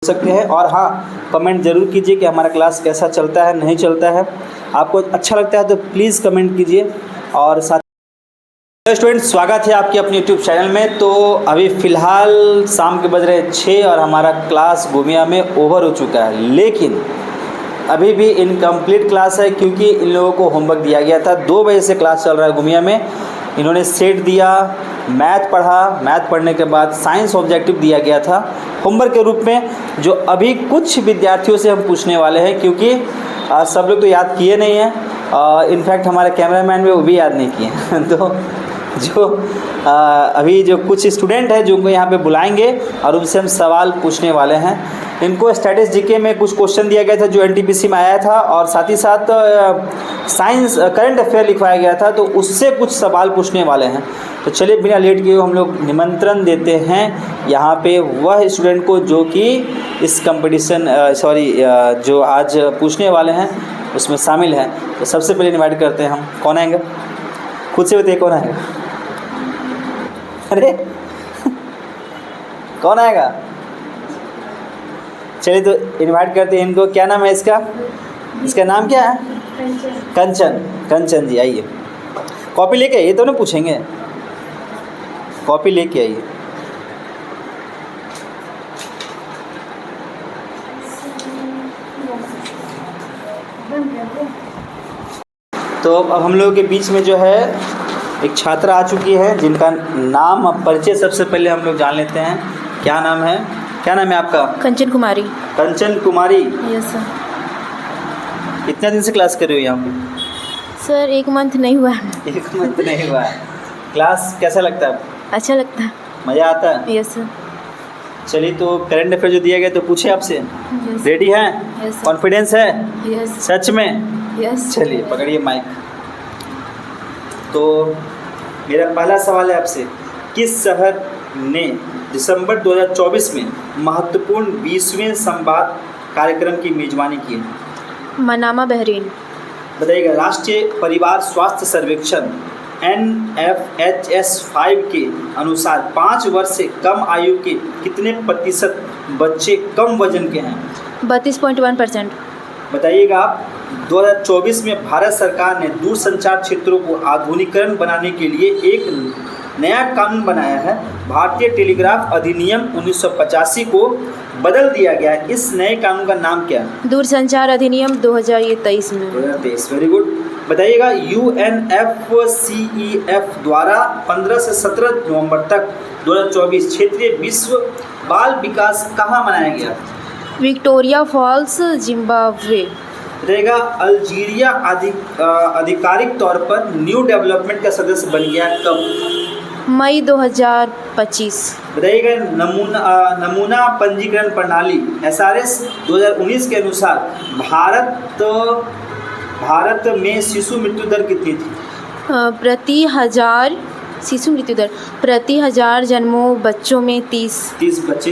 सकते हैं। और हाँ, कमेंट ज़रूर कीजिए कि हमारा क्लास कैसा चलता है, नहीं चलता है। आपको अच्छा लगता है तो प्लीज़ कमेंट कीजिए। और साथ स्टूडेंट, स्वागत है आपके अपने यूट्यूब चैनल में। तो अभी फ़िलहाल शाम के बज रहे 6 और हमारा क्लास गुमिया में ओवर हो चुका है, लेकिन अभी भी इनकम्प्लीट क्लास है क्योंकि इन लोगों को होमवर्क दिया गया था। 2 बजे से क्लास चल रहा है गुमिया में। इन्होंने सेट दिया, मैथ पढ़ा, मैथ पढ़ने के बाद साइंस ऑब्जेक्टिव दिया गया था होमवर्क के रूप में, जो अभी कुछ विद्यार्थियों से हम पूछने वाले हैं क्योंकि सब लोग तो याद किए नहीं हैं। इनफैक्ट हमारे कैमरामैन भी वो भी याद नहीं किए तो जो अभी जो कुछ स्टूडेंट हैं जो उनको यहाँ पे बुलाएंगे और उनसे हम सवाल पूछने वाले हैं। इनको स्टैटिस जीके में कुछ क्वेश्चन दिया गया था जो एनटीपीसी में आया था, और साथ ही साथ साइंस करंट अफेयर लिखवाया गया था, तो उससे कुछ सवाल पूछने वाले हैं। तो चलिए बिना लेट किए हम लोग निमंत्रण देते हैं यहाँ पे वह स्टूडेंट को जो कि इस कंपटीशन जो आज पूछने वाले हैं उसमें शामिल हैं। तो सबसे पहले इनवाइट करते हैं हम। कौन आएगा? खुद से बताइए कौन आएगा। अरे कौन आएगा? चलिए तो इनवाइट करते हैं इनको। क्या नाम है इसका? इसका नाम क्या है? कंचन। कंचन जी आइए। कॉपी लेके आइए तो ना पूछेंगे। कॉपी लेके आइए। तो अब हम लोगों के बीच में जो है एक छात्रा आ चुकी है जिनका नाम अब परिचय सबसे पहले हम लोग जान लेते हैं। क्या नाम है? क्या नाम है आपका? कंचन कुमारी। कंचन कुमारी। Yes sir. कितने दिन से क्लास कर रही हो यहाँ पे? सर 1 मंथ नहीं हुआ है। 1 मंथ नहीं हुआ है। क्लास कैसा लगता है? अच्छा लगता है। मज़ा आता है? Yes sir. चलिए तो करंट अफेयर जो दिया गया तो पूछे आपसे। रेडी हैं? यस। कॉन्फिडेंस है? यस। सच में? यस। चलिए पकड़िए माइक। तो मेरा पहला सवाल है आपसे, किस शहर ने दिसंबर 2024 में महत्वपूर्ण 20वें संवाद कार्यक्रम की मेजबानी की? Manama Bahrain. बताइएगा। राष्ट्रीय परिवार स्वास्थ्य सर्वेक्षण NFHS 5 के अनुसार 5 वर्ष से कम आयु के कितने प्रतिशत बच्चे कम वजन के हैं? 32.1%। बताइएगा आप। 2024 में भारत सरकार ने दूरसंचार क्षेत्रों को आधुनिकीकरण बनाने के लिए एक नया कानून बनाया है। भारतीय टेलीग्राफ अधिनियम 1985 को बदल दिया गया है। इस नए कानून का नाम क्या है? दूरसंचार अधिनियम 2023 में। 2023। Very good. बताइएगा। UNFCEF द्वारा 15 से 17 नवंबर तक 2024 क्षेत्रीय विश्व बाल विकास कहाँ मनाया गया? Victoria Falls, Zimbabwe. रहेगा। अल्जीरिया आधिकारिक तौर पर न्यू डेवलपमेंट का सदस्य बन गया कब? मई 2025। बताइएगा। नमूना पंजीकरण प्रणाली SRS 2019 के अनुसार भारत में शिशु मृत्यु दर कितनी थी? प्रति हजार शिशु मृत्यु दर प्रति 1000 जन्मों बच्चों में 30 बच्चे।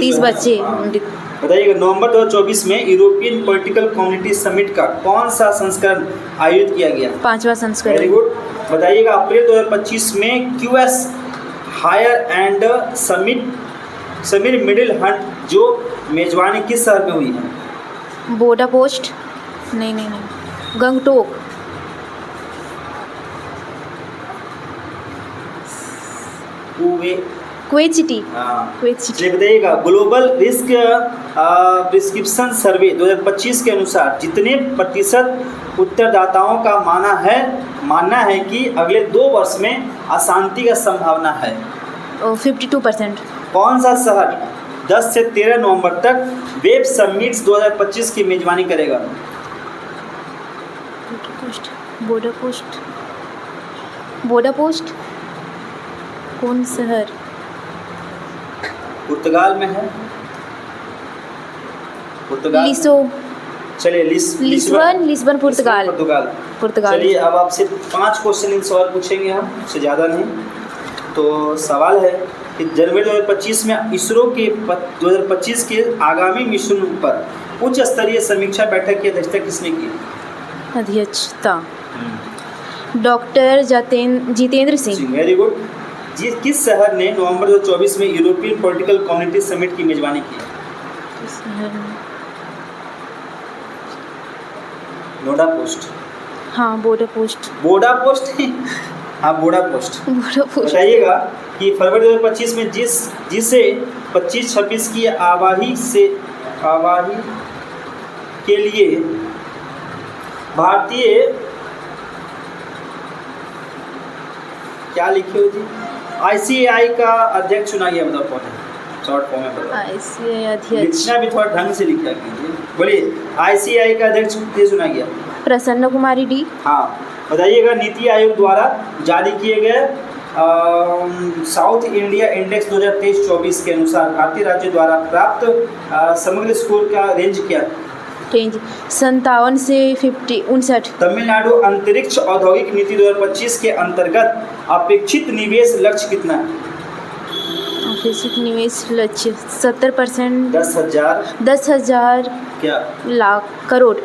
बताइएगा। नवंबर 2024 में यूरोपियन पॉलिटिकल कम्युनिटी समिट का कौन सा संस्करण आयोजित किया गया? 5वां संस्करण। Very good. बताइएगा। अप्रैल 2025 में QS higher and summit middle हंट जो मेजबानी किस शहर में हुई है? बोडा पोस्ट नहीं, Gangtok. Kuwait city. Kuwait city. बताइएगा। ग्लोबल रिस्क प्रिस्क्रिप्शन सर्वे 2025 के अनुसार जितने प्रतिशत उत्तरदाताओं का मानना है कि अगले 2 वर्ष में अशांति का संभावना है? 52%। कौन सा शहर 10 से 13 नवंबर तक वेब समिट्स 2025 की मेजबानी करेगा? बोडा पोस्ट। कौन शहर? पुर्तगाल में है। पुर्तगाल। चलिए लिस्बन पुर्तगाल। चलिए अब आपसे 5 क्वेश्चन सवाल पूछेंगे हम, उससे ज़्यादा नहीं। तो सवाल है कि जनवरी 2025 में इसरो के 2025 के आगामी मिशन पर उच्च स्तरीय समीक्षा बैठक की अध्यक्षता किसने की? अध्यक्षता doctor Jitendra Singh. Very good. किस शहर ने नवंबर 2024 में यूरोपियन पॉलिटिकल कम्युनिटी समिट की मेजबानी की? शहर में नोडा पोस्ट, हाँ बोडा पोस्ट। बोडा पोस्ट हाँ बोडा पोस्ट। बोडा पोस्ट बताइएगा कि फरवरी 2025 में जिसे 25-26 की आवाही के लिए भारतीय क्या लिखे हो जी, ICAI का अध्यक्ष चुना गया। बताओ कौन है, शॉर्ट फॉर्म में बताओ। ICAI अध्यक्ष, लिखना भी थोड़ा ढंग से लिखा कीजिए। बोलिए ICAI का अध्यक्ष किसे चुना गया? प्रसन्न कुमारी डी। हाँ बताइएगा नीति आयोग द्वारा जारी किए गए साउथ इंडिया इंडेक्स 2023-24 के अनुसार भारतीय राज्य द्वारा प्राप्त समग्र स्कोर का रेंज क्या है? रेंज 57 से 59। तमिलनाडु अंतरिक्ष औद्योगिक नीति 2025 के अंतर्गत अपेक्षित निवेश लक्ष्य कितना है? अपेक्षित निवेश लक्ष्य 70%। 10,000 क्या लाख करोड़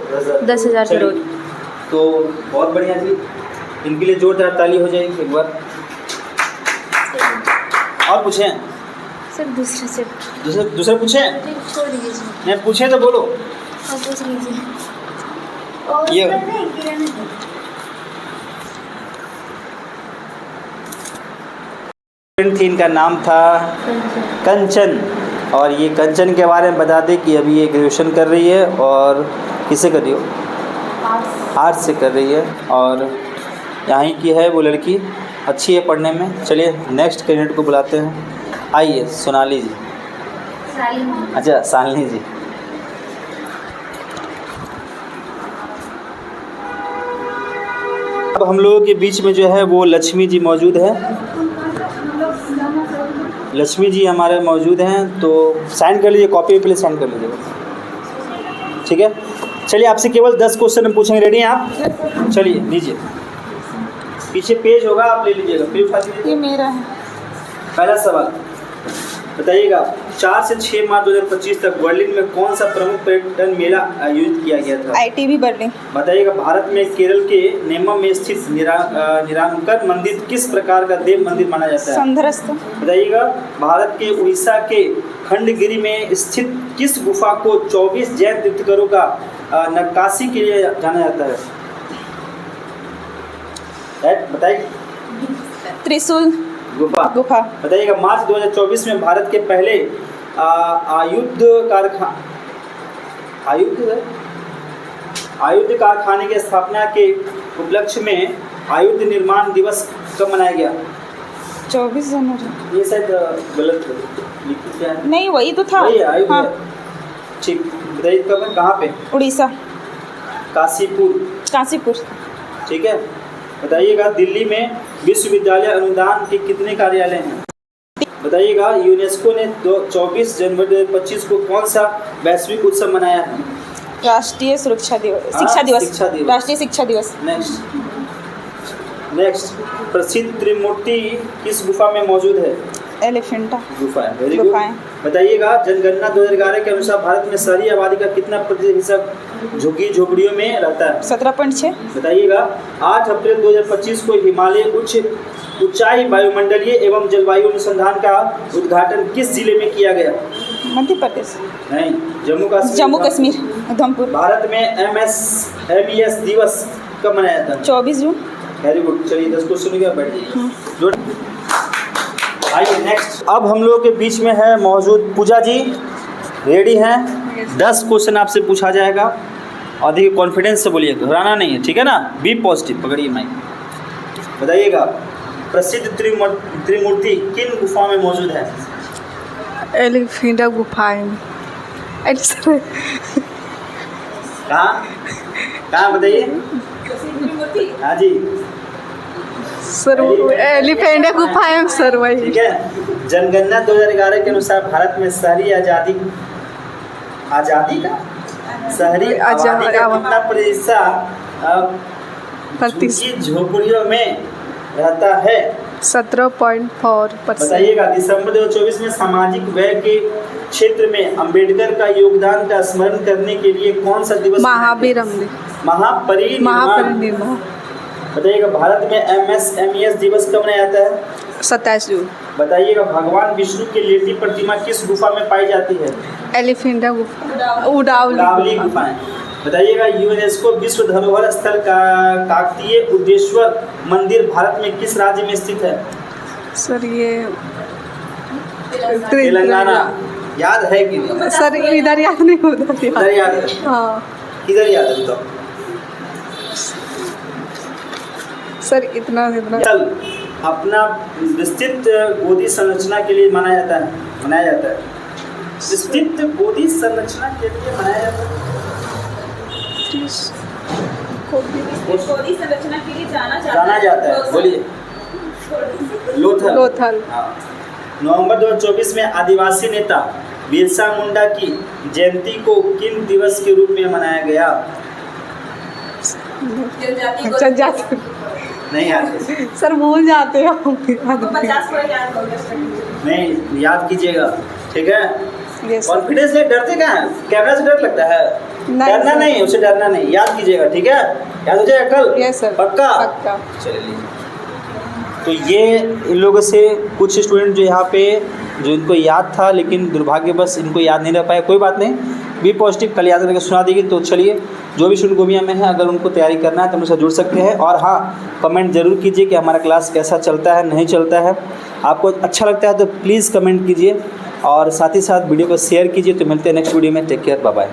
10,000 करोड़। तो बहुत बढ़िया जी, इनके लिए जोरदार ताली हो जाएगी एक बार। और पूछें सर दूसरे से दूसरे पूछें? छोड़ दीजिए जी, नहीं पूछे तो बोलो। और पूछ लीजिए। ये थी, इनका नाम था कंचन, और ये कंचन के बारे में बता दें कि अभी ये ग्रेजुएशन कर रही है। और किसे कर रही हो? आर्ट्स से कर रही है, और यहीं की है वो लड़की, अच्छी है पढ़ने में। चलिए नेक्स्ट कैंडिडेट को बुलाते हैं। आइए सोनाली जी। अच्छा शालिनी जी। अब हम लोगों के बीच में जो है वो लक्ष्मी जी मौजूद है। लक्ष्मी जी हमारे मौजूद हैं, तो साइन कर लीजिए, कॉपी पे साइन कर लीजिए, ठीक है। चलिए आपसे केवल 10 क्वेश्चन हम पूछेंगे, रेडी हैं आप? चलिए लीजिए, पीछे पेज होगा, आप ले लीजिएगा, पेज उठा लीजिए। ये मेरा है। पहला सवाल बताइएगा, 4 से 6 मार्च 2025 तक बर्लिन में कौन सा प्रमुख पर्यटन मेला आयोजित किया गया था? ITB Berlin. बताइएगा, भारत में केरल के नेमम में स्थित निरांकर मंदिर किस प्रकार का देव मंदिर माना जाता है? संधरस्त। बताइएगा, भारत के उड़ीसा के खंडगिरी में स्थित किस गुफा को 24 जैन तीर्थंकरों का नक्काशी के लिए जाना जाता है? बताइए। त्रिशूल गुफा। बताइएगा, मार्च 2024 में भारत के पहले आयुध कारखाने की स्थापना के उपलक्ष्य में आयुध निर्माण दिवस कब मनाया गया? 24 जनवरी। ये शायद गलत लिखी क्या है? नहीं वही तो था। वही है, आयुध हाँ। है। ठीक, बताइए कब, कहाँ पे? उड़ीसा काशीपुर। ठीक है। बताइएगा, दिल्ली में विश्वविद्यालय अनुदान के कितने कार्यालय हैं? बताइएगा, यूनेस्को ने 24 जनवरी 2025 को कौन सा वैश्विक उत्सव मनाया है? राष्ट्रीय शिक्षा दिवस। राष्ट्रीय शिक्षा दिवस। नेक्स्ट प्रसिद्ध त्रिमूर्ति किस गुफा में मौजूद है? एलिफेंटा गुफा है। Very good. बताइएगा, जनगणना 2011 के अनुसार भारत में शहरी आबादी का कितना प्रतिशत झुग्गी झोपड़ियों में रहता है? 17.6। बताइएगा, 8 अप्रैल 2025 को हिमालय ऊंचाई वायुमंडलीय एवं जलवायु अनुसंधान का उद्घाटन किस जिले में किया गया? मध्य प्रदेश। नहीं, जम्मू कश्मीर उधमपुर। भारत में MES दिवस कब मनाया जाता है? 24 जून। Very good. चलिए 10 क्वेश्चन हो गया, बैठिए। आइए नेक्स्ट। अब हम लोग के बीच में है मौजूद पूजा जी, रेडी हैं? 10 क्वेश्चन आपसे पूछा जाएगा, और देखिए कॉन्फिडेंस से बोलिए, घबराना नहीं है, ठीक है ना? B positive. पकड़िए माइक। बताइएगा, प्रसिद्ध त्रिमूर्ति किन गुफा में मौजूद है? एलिफेंटा गुफाएं। कहाँ बताइए? हाँ जी सर, एलिफेंटा गुफाएं सर, वही। ठीक है। जनगणना 2011 के अनुसार भारत में शहरी आबादी का कितना प्रतिशत झोपड़ियों में रहता है? 17.4%। बताइएगा, दिसंबर 2024 में सामाजिक व्यय के क्षेत्र में अंबेडकर का योगदान का स्मरण करने के लिए कौन सा दिवस? महापरिनिर्वाण। बताइएगा, भारत में MES दिवस कब मनाया जाता है? 27 जून। बताइएगा भगवान विष्णु की लेटी प्रतिमा किस गुफा में पाई जाती है? एलिफेंटा गुफा, उडावली उडावली गुफाएं। बताइएगा यूनेस्को विश्व धरोहर स्थल का काकतीय उद्देश्वर मंदिर भारत में किस राज्य में स्थित है? सर ये तेलंगाना। याद है कि नहीं? सर इधर याद नहीं होता इधर याद है? हाँ किधर याद है बताओ? सर इतना चल अपना विस्तृत गोदी संरचना के लिए मनाया जाता है विस्तृत गोदी संरचना के लिए मनाया जाता है। गोदी संरचना के लिए जाना जाता है, बोलिए। लोथल। हाँ। नवंबर 2024 में आदिवासी नेता बिरसा मुंडा की जयंती को किन दिवस के रूप में मनाया गया? जनजाति। नहीं याद सर भूल जाते हैं हम। 50 याद हो गया। नहीं याद कीजिएगा, ठीक है? यस। कॉन्फिडेंस है, डरते कहाँ हैं? कैमरा से डर लगता है? डरना नहीं, उससे डरना नहीं, याद कीजिएगा, ठीक है? याद हो जाएगा कल? Yes sir. पक्का? चलिए। तो ये इन लोगों से कुछ स्टूडेंट जो यहाँ पे जो इनको याद था लेकिन दुर्भाग्यवश इनको याद नहीं रह पाया, कोई बात नहीं, बी पॉजिटिव, कल याद करके सुना देगी। तो चलिए, जो भी स्टूडेंट गोमिया में है अगर उनको तैयारी करना है तो मुझसे जुड़ सकते हैं। और हाँ, कमेंट ज़रूर कीजिए कि हमारा क्लास कैसा चलता है, नहीं चलता है। आपको अच्छा लगता है तो प्लीज़ कमेंट कीजिए और साथ ही साथ वीडियो को शेयर कीजिए। तो मिलते हैं नेक्स्ट वीडियो में। Take care, bye bye.